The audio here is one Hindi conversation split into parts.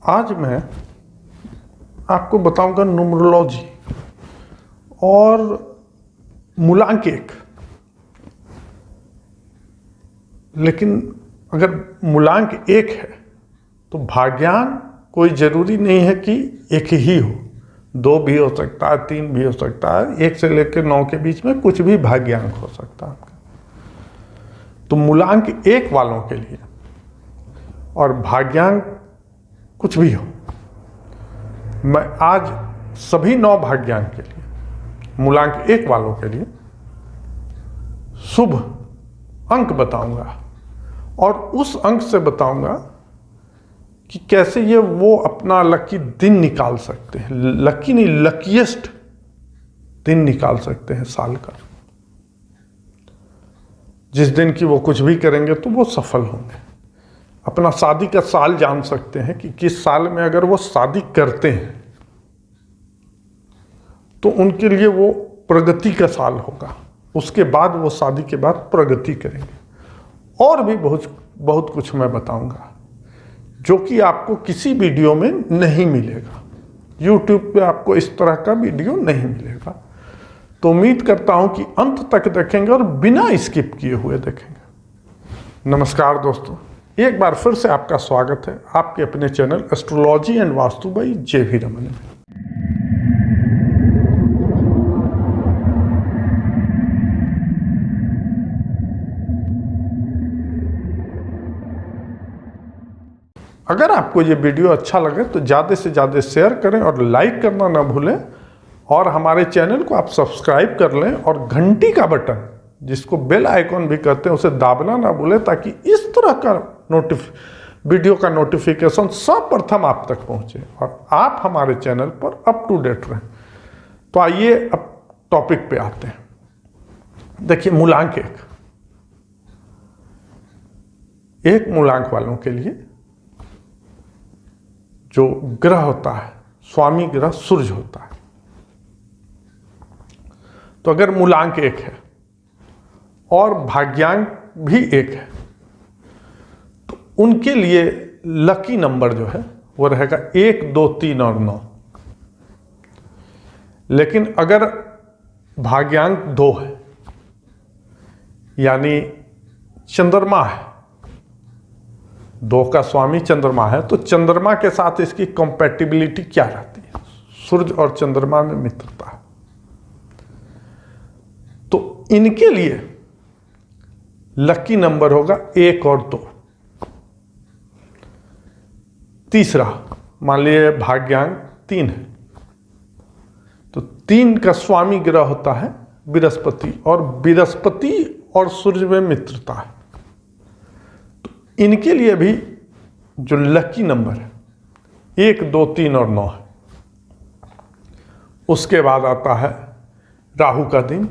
आज मैं आपको बताऊंगा न्यूमरोलॉजी और मूलांक एक। लेकिन अगर मूलांक एक है तो भाग्यान कोई जरूरी नहीं है कि एक ही हो, 2 भी हो सकता है, 3 भी हो सकता है, 1 से लेकर 9 के बीच में कुछ भी भाग्यांक हो सकता है आपका। तो मूलांक एक वालों के लिए और भाग्यांक कुछ भी हो, मैं आज सभी 9 भाग्यांक के लिए, मूलांक एक वालों के लिए शुभ अंक बताऊंगा और उस अंक से बताऊंगा कि कैसे ये वो अपना लकी दिन निकाल सकते हैं। लकी नहीं, लकीएस्ट दिन निकाल सकते हैं साल का। जिस दिन की वो कुछ भी करेंगे तो वो सफल होंगे। अपना शादी का साल जान सकते हैं कि किस साल में अगर वो शादी करते हैं तो उनके लिए वो प्रगति का साल होगा। उसके बाद वो शादी के बाद प्रगति करेंगे। और भी बहुत कुछ मैं बताऊंगा जो कि आपको किसी वीडियो में नहीं मिलेगा। YouTube पे आपको इस तरह का वीडियो नहीं मिलेगा। तो उम्मीद करता हूं कि अंत तक देखेंगे और बिना स्किप किए हुए देखेंगे। नमस्कार दोस्तों, एक बार फिर से आपका स्वागत है आपके अपने channel astrology and vastu by J.V.. Raman में। अगर आपको ये वीडियो अच्छा लगे तो ज़्यादा से ज़्यादा शेयर करें और लाइक करना ना भूलें और हमारे चैनल को आप सब्सक्राइब कर लें और घंटी का बटन, जिसको बेल आइकॉन भी कहते हैं, उसे दाबना ना भूलें ताकि इस तरह का वीडियो का नोटिफिकेशन सर्वप्रथम आप तक पहुंचे और आप हमारे चैनल पर अप टू डेट रहें। तो आइए अब टॉपिक पे आते हैं। देखिए, मूलांक एक मूलांक वालों के लिए जो ग्रह होता है, स्वामी ग्रह सूर्य होता है। तो अगर मूलांक एक है और भाग्यांक भी एक है तो उनके लिए लकी नंबर जो है वो रहेगा 1, 2, 3 और 9। लेकिन अगर भाग्यांक 2 है यानी चंद्रमा है, 2 का स्वामी चंद्रमा है, तो चंद्रमा के साथ इसकी कंपैटिबिलिटी क्या रहती है? सूर्य और चंद्रमा में मित्रता है। तो इनके लिए लकी नंबर होगा 1 और 2। तीसरा, मान लीजिए भाग्यांक 3 है तो 3 का स्वामी ग्रह होता है बृहस्पति और बृहस्पति और सूर्य में मित्रता है। इनके लिए भी जो लकी नंबर है 1, 2, 3 और 9 है। उसके बाद आता है राहु का दिन,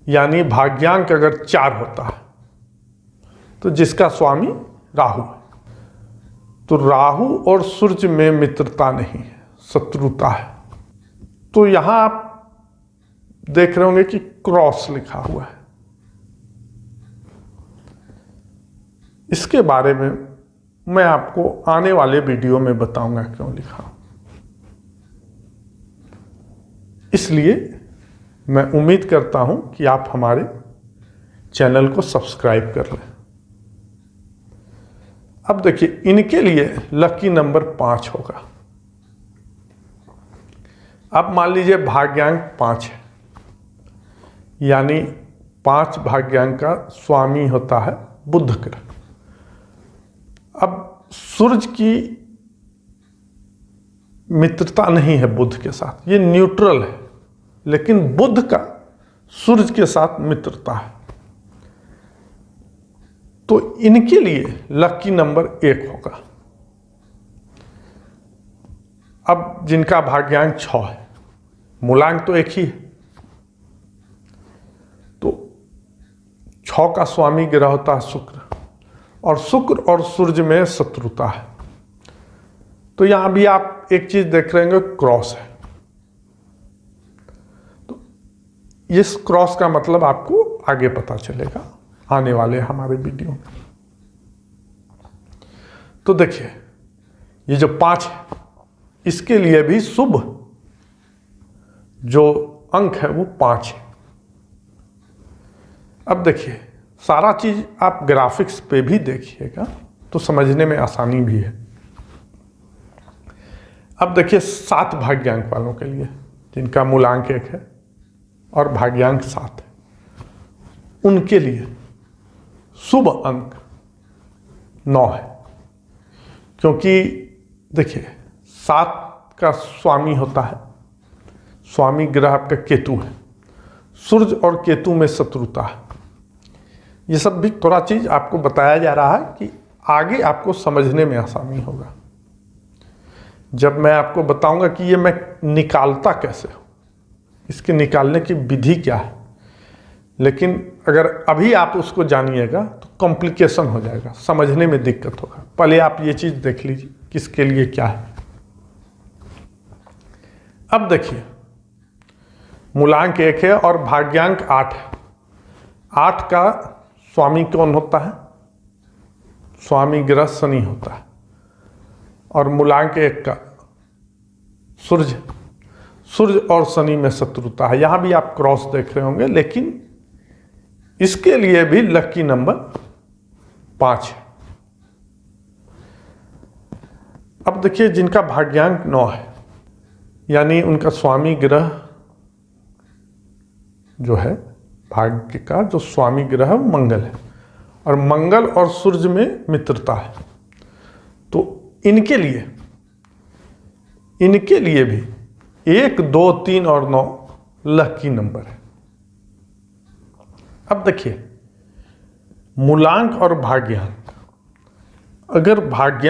यानी भाग्यांक अगर 4 होता है तो जिसका स्वामी राहु है, तो राहु और सूर्य में मित्रता नहीं है, शत्रुता है। तो यहां आप देख रहे होंगे कि क्रॉस लिखा हुआ है। इसके बारे में मैं आपको आने वाले वीडियो में बताऊंगा क्यों लिखा। इसलिए मैं उम्मीद करता हूं कि आप हमारे चैनल को सब्सक्राइब कर लें। अब देखिए, इनके लिए लकी नंबर 5 होगा। अब मान लीजिए भाग्यांक 5 है, यानी 5 भाग्यांक का स्वामी होता है बुध ग्रह। अब सूर्य की मित्रता नहीं है बुध के साथ, ये न्यूट्रल है, लेकिन बुध का सूर्य के साथ मित्रता है। तो इनके लिए लकी नंबर 1 होगा। अब जिनका भाग्यांक 6 है, मूलांक तो एक ही है, तो 6 का स्वामी ग्रह होता है शुक्र और शुक्र और सूर्य में शत्रुता है। तो यहां भी आप एक चीज देख रहे होंगे, क्रॉस है। तो इस क्रॉस का मतलब आपको आगे पता चलेगा आने वाले हमारे वीडियो में। तो देखिए, ये जो 5 है इसके लिए भी शुभ जो अंक है वो 5 है। अब देखिए सारा चीज आप ग्राफिक्स पे भी देखिएगा तो समझने में आसानी भी है। अब देखिए 7 भाग्यांक वालों के लिए जिनका मूलांक 1 है और भाग्यांक 7 है, उनके लिए शुभ अंक 9 है। क्योंकि देखिए 7 का स्वामी होता है, स्वामी ग्रह आपका केतु है, सूर्य और केतु में शत्रुता है। ये सब भी थोड़ा चीज आपको बताया जा रहा है कि आगे आपको समझने में आसानी होगा। जब मैं आपको बताऊंगा कि ये मैं निकालता कैसे हूं, इसके निकालने की विधि क्या है, लेकिन अगर अभी आप उसको जानिएगा तो कॉम्प्लिकेशन हो जाएगा, समझने में दिक्कत होगा। पहले आप ये चीज देख लीजिए किसके लिए क्या है। अब देखिए मूलांक 1 है और भाग्यांक 8 है। 8 का स्वामी कौन होता है? स्वामी ग्रह शनि होता है। और मूलांक 1 का सूर्य और शनि में शत्रुता है। यहां भी आप क्रॉस देख रहे होंगे, लेकिन इसके लिए भी लकी नंबर 5 है। अब देखिए जिनका भाग्यांक 9 है, यानी उनका स्वामी ग्रह जो है, भाग्य का जो स्वामी ग्रह है वो मंगल है, और मंगल और सूर्य में मित्रता है। तो इनके लिए भी 1, 2, 3 और 9 लकी नंबर है। अब देखिए मूलांक और भाग्यांक, अगर भाग्य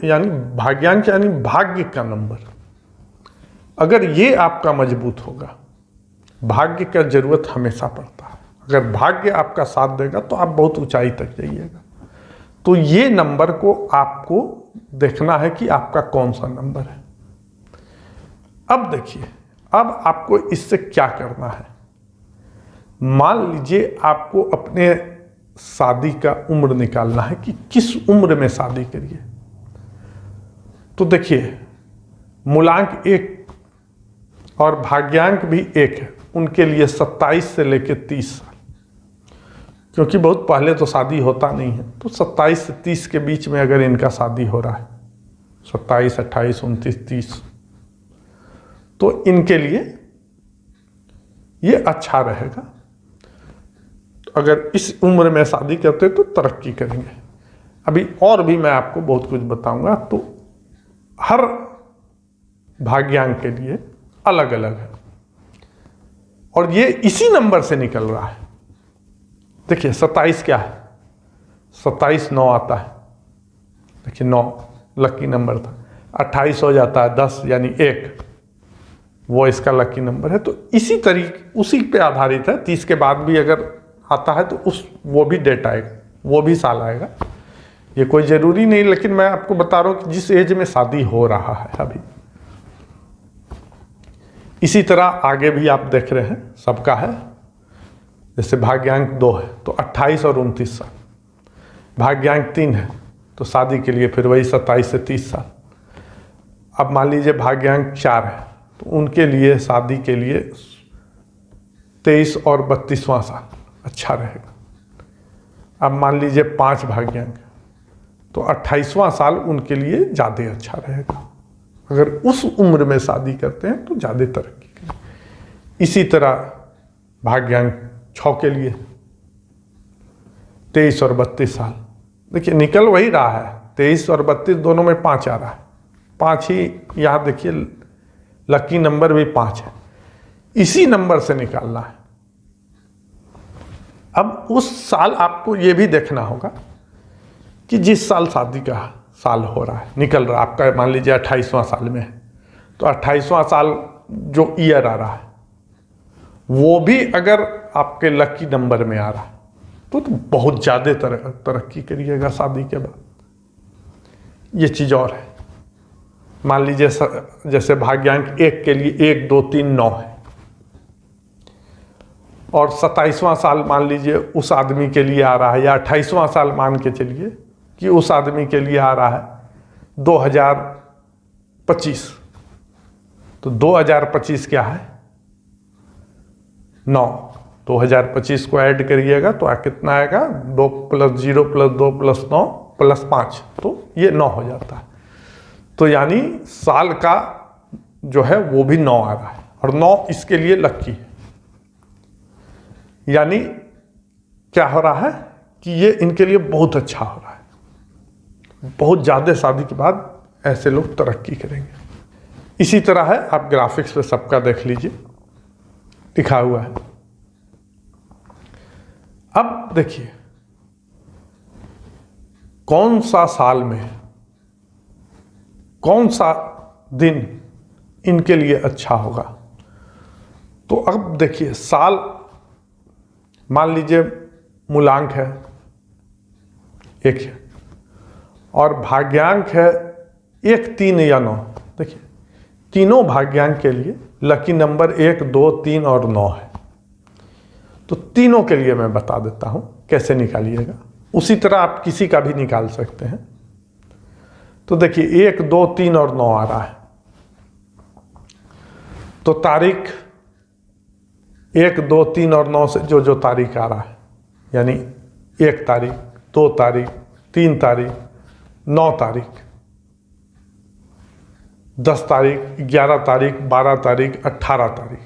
यानी भाग्यांक यानी भाग्य का नंबर, अगर ये आपका मजबूत होगा, भाग्य का जरूरत हमेशा पड़ता है, अगर भाग्य आपका साथ देगा तो आप बहुत ऊंचाई तक जाइएगा। तो ये नंबर को आपको देखना है कि आपका कौन सा नंबर है। अब देखिए, अब आपको इससे क्या करना है। मान लीजिए आपको अपने शादी का उम्र निकालना है कि किस उम्र में शादी करिए। तो देखिए मूलांक 1 और भाग्यांक भी 1 है, उनके लिए 27 से लेकर 30 साल, क्योंकि बहुत पहले तो शादी होता नहीं है, तो 27 से 30 के बीच में अगर इनका शादी हो रहा है, 27, 28, 29, 30, तो इनके लिए ये अच्छा रहेगा। अगर इस उम्र में शादी करते तो तरक्की करेंगे। अभी और भी मैं आपको बहुत कुछ बताऊंगा, तो हर भाग्यांक के लिए अलग अलग है, और ये इसी नंबर से निकल रहा है। देखिए 27 क्या है? 27 9 आता है। देखिए 9 लकी नंबर था। 28 हो जाता है 10 यानी 1, वो इसका लकी नंबर है। तो इसी तरीके उसी पे आधारित है। 30 के बाद भी अगर आता है तो वो भी डेट आएगा, वो भी साल आएगा। ये कोई ज़रूरी नहीं, लेकिन मैं आपको बता रहा हूँ कि जिस एज में शादी हो रहा है अभी। इसी तरह आगे भी आप देख रहे हैं सबका है। जैसे भाग्यांक 2 है तो 28 और 29 साल, भाग्यांक 3 है तो शादी के लिए फिर वही 27 से 30 साल। अब मान लीजिए भाग्यांक 4 है तो उनके लिए शादी के लिए 23 और 32वां साल अच्छा रहेगा। अब मान लीजिए 5 भाग्यांक तो 28वां साल उनके लिए ज़्यादा अच्छा रहेगा। अगर उस उम्र में शादी करते हैं तो ज़्यादा तरक्की करें। इसी तरह भाग्यांक 6 के लिए 23 और 32 साल। देखिए निकल वही रहा है, 23 और 32 दोनों में 5 आ रहा है। 5 ही यहाँ देखिए, लकी नंबर भी 5 है। इसी नंबर से निकालना है। अब उस साल आपको ये भी देखना होगा कि जिस साल शादी का साल हो रहा है, निकल रहा है आपका, मान लीजिए 28वां साल में है तो 28वां साल जो ईयर आ रहा है वो भी अगर आपके लकी नंबर में आ रहा है तो बहुत ज़्यादा तरक्की करिएगा शादी के बाद। ये चीज़ और है। मान लीजिए जैसे भाग्यांक 1 के लिए 1, 2, 3, 9 है, और 27वां साल मान लीजिए उस आदमी के लिए आ रहा है, या 28वां साल मान के चलिए कि उस आदमी के लिए आ रहा है, 2025, तो 2025 क्या है 9, 2025 को ऐड करिएगा तो कितना आएगा 2 + 0 + 2 + 9 + 5, तो ये 9 हो जाता है। तो यानी साल का जो है वो भी 9 आ रहा है और 9 इसके लिए लक्की है। यानी क्या हो रहा है कि ये इनके लिए बहुत अच्छा हो रहा है, बहुत ज़्यादा शादी के बाद ऐसे लोग तरक्की करेंगे। इसी तरह है, आप ग्राफिक्स पे सबका देख लीजिए, लिखा हुआ है। अब देखिए कौन सा साल में कौन सा दिन इनके लिए अच्छा होगा। तो अब देखिए साल, मान लीजिए मूलांक है 1 है और भाग्यांक है 1, 3 या 9। देखिए तीनों भाग्यांक के लिए लकी नंबर 1, 2, 3 और 9 है। तो तीनों के लिए मैं बता देता हूं कैसे निकालिएगा, उसी तरह आप किसी का भी निकाल सकते हैं। तो देखिए 1, 2, 3 और 9 आ रहा है, तो तारीख 1, 2, 3 और 9 से जो तारीख आ रहा है, यानी 1 तारीख, 2 तारीख, 3 तारीख, 9 तारीख, 10 तारीख, 11 तारीख, 12 तारीख, 18 तारीख,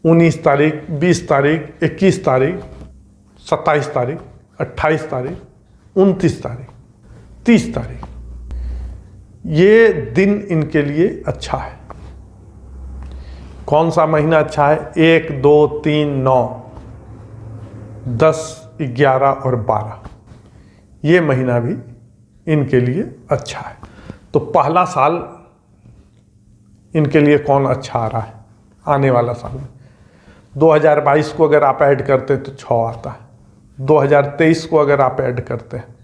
19 तारीख, 20 तारीख, 21 तारीख, 27 तारीख, 28 तारीख, 29 तारीख, 30 तारीख, ये दिन इनके लिए अच्छा है। कौन सा महीना अच्छा है? 1, 2, 3, 9, 10, 11 और 12, ये महीना भी इनके लिए अच्छा है। तो पहला साल इनके लिए कौन अच्छा आ रहा है आने वाला साल में? 2022 को अगर आप ऐड करते हैं तो 6 आता है, 2023 को अगर आप ऐड करते हैं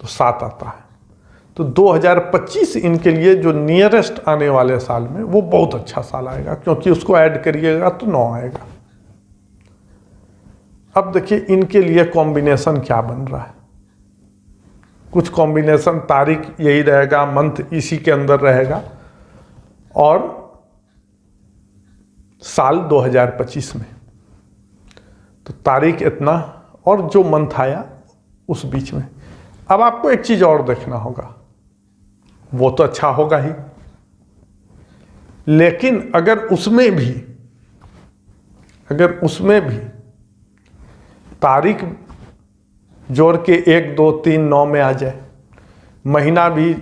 तो 7 आता है। तो 2025 इनके लिए जो नियरेस्ट आने वाले साल में वो बहुत अच्छा साल आएगा, क्योंकि उसको ऐड करिएगा तो 9 आएगा। अब देखिए इनके लिए कॉम्बिनेशन क्या बन रहा है। कुछ कॉम्बिनेशन तारीख यही रहेगा, मंथ इसी के अंदर रहेगा, और साल 2025 में तो तारीख इतना और जो मंथ आया उस बीच में। अब आपको एक चीज और देखना होगा, वो तो अच्छा होगा ही, लेकिन अगर उसमें भी तारीख जोड़ के 1, 2, 3, 9 में आ जाए, महीना भी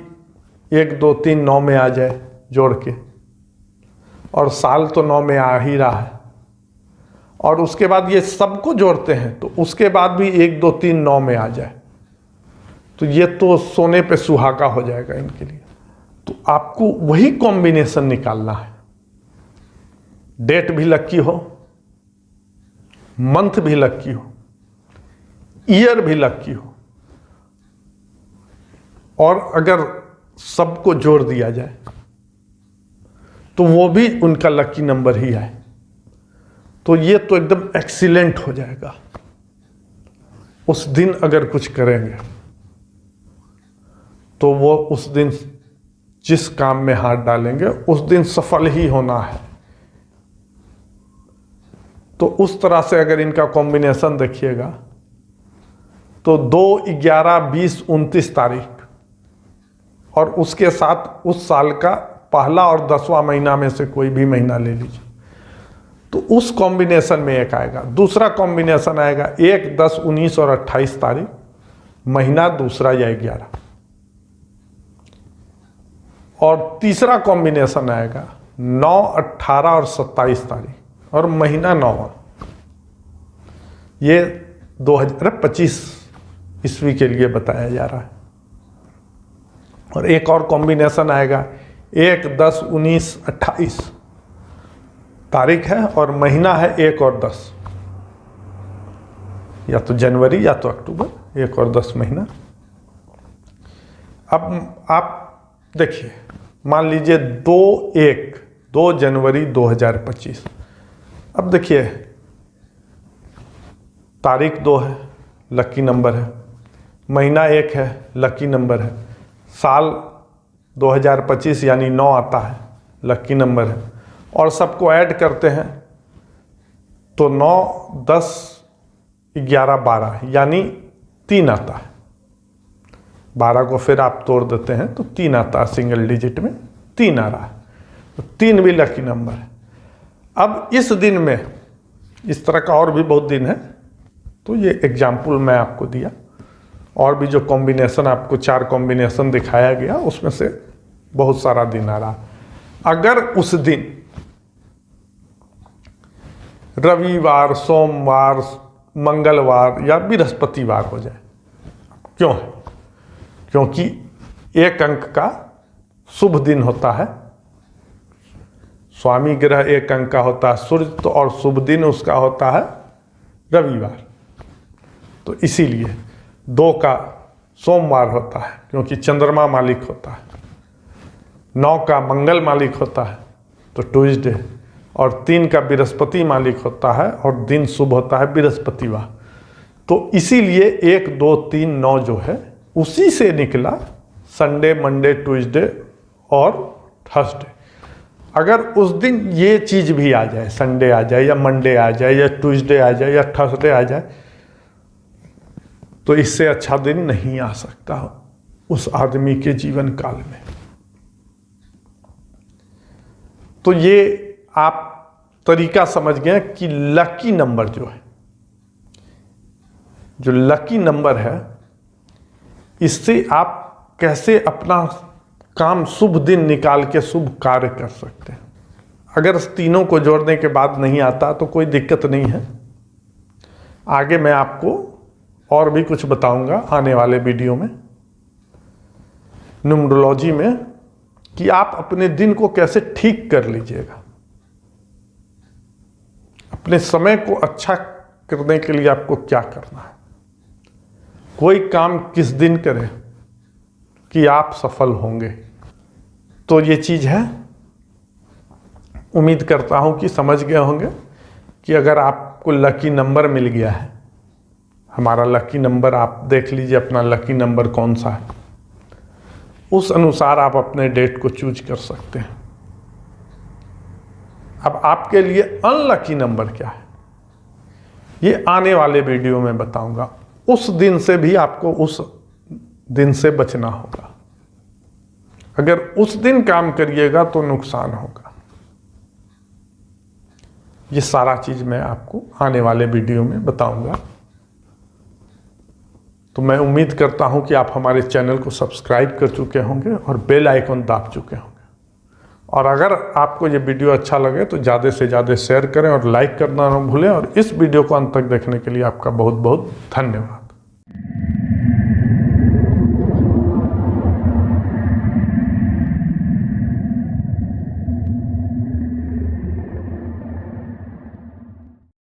1, 2, 3, 9 में आ जाए जोड़ के, और साल तो 9 में आ ही रहा है, और उसके बाद ये सबको जोड़ते हैं तो उसके बाद भी 1, 2, 3, 9 में आ जाए, तो ये तो सोने पे सुहागा हो जाएगा इनके लिए। तो आपको वही कॉम्बिनेशन निकालना है, डेट भी लक्की हो, मंथ भी लक्की हो, ईयर भी लक्की हो, और अगर सबको जोड़ दिया जाए तो वो भी उनका लकी नंबर ही आए, तो ये तो एकदम एक्सीलेंट हो जाएगा। उस दिन अगर कुछ करेंगे तो वो उस दिन जिस काम में हाथ डालेंगे उस दिन सफल ही होना है। तो उस तरह से अगर इनका कॉम्बिनेशन देखिएगा तो 2, 11, 20, 29 तारीख और उसके साथ उस साल का पहला और 10वां महीना में से कोई भी महीना ले लीजिए, तो उस कॉम्बिनेशन में एक आएगा। दूसरा कॉम्बिनेशन आएगा 1, 10, 19 और 28 तारीख, महीना दूसरा या 11, और तीसरा कॉम्बिनेशन आएगा 9, 18 और 27 तारीख और महीना 9वां। ये 2025 ईस्वी के लिए बताया जा रहा है। और एक और कॉम्बिनेशन आएगा 1, 10, 19, 28 तारीख है और महीना है 1 और 10, या तो जनवरी या तो अक्टूबर, 1 और 10 महीना। अब आप देखिए, मान लीजिए 2 जनवरी 2025। अब देखिए तारीख 2 है, लकी नंबर है, महीना 1 है, लकी नंबर है। साल 2025 यानी 9 आता है, लकी नंबर है। और सबको ऐड करते हैं तो 9, 10, 11, 12 यानी 3 आता है। 12 को फिर आप तोड़ देते हैं तो 3 आता है, सिंगल डिजिट में 3 आ रहा है, तो 3 भी लकी नंबर है। अब इस दिन में, इस तरह का और भी बहुत दिन है, तो ये एग्जाम्पल मैं आपको दिया। और भी जो कॉम्बिनेशन आपको 4 कॉम्बिनेशन दिखाया गया, उसमें से बहुत सारा दिन आ रहा। अगर उस दिन रविवार, सोमवार, मंगलवार या बृहस्पतिवार हो जाए, क्यों है? क्योंकि 1 अंक का शुभ दिन होता है। स्वामी ग्रह 1 अंक का होता है सूर्य, तो और शुभ दिन उसका होता है रविवार। तो इसीलिए 2 का सोमवार होता है क्योंकि चंद्रमा मालिक होता है। 9 का मंगल मालिक होता है तो ट्यूसडे, और 3 का बृहस्पति मालिक होता है और दिन शुभ होता है बृहस्पतिवार। तो इसीलिए 1, 2, 3, 9 जो है उसी से निकला संडे, मंडे, ट्यूसडे और थर्सडे। अगर उस दिन ये चीज़ भी आ जाए, संडे आ जाए या मंडे आ जाए या ट्यूसडे आ जाए या थर्सडे आ जाए, तो इससे अच्छा दिन नहीं आ सकता उस आदमी के जीवन काल में। तो ये आप तरीका समझ गए कि लकी नंबर जो है, जो लकी नंबर है, इससे आप कैसे अपना काम शुभ दिन निकाल के शुभ कार्य कर सकते हैं। अगर तीनों को जोड़ने के बाद नहीं आता तो कोई दिक्कत नहीं है। आगे मैं आपको और भी कुछ बताऊंगा आने वाले वीडियो में, न्यूमरोलॉजी में, कि आप अपने दिन को कैसे ठीक कर लीजिएगा। अपने समय को अच्छा करने के लिए आपको क्या करना है, कोई काम किस दिन करें कि आप सफल होंगे। तो ये चीज़ है। उम्मीद करता हूं कि समझ गए होंगे कि अगर आपको लकी नंबर मिल गया है, हमारा लकी नंबर आप देख लीजिए अपना लकी नंबर कौन सा है, उस अनुसार आप अपने डेट को चूज कर सकते हैं। अब आपके लिए अनलकी नंबर क्या है, ये आने वाले वीडियो में बताऊंगा। उस दिन से भी आपको उस दिन से बचना होगा। अगर उस दिन काम करिएगा तो नुकसान होगा। ये सारा चीज मैं आपको आने वाले वीडियो में बताऊंगा। तो मैं उम्मीद करता हूं कि आप हमारे चैनल को सब्सक्राइब कर चुके होंगे और बेल आइकन दाब चुके होंगे। और अगर आपको ये वीडियो अच्छा लगे तो ज़्यादा से ज़्यादा शेयर करें और लाइक करना ना भूलें। और इस वीडियो को अंत तक देखने के लिए आपका बहुत बहुत धन्यवाद।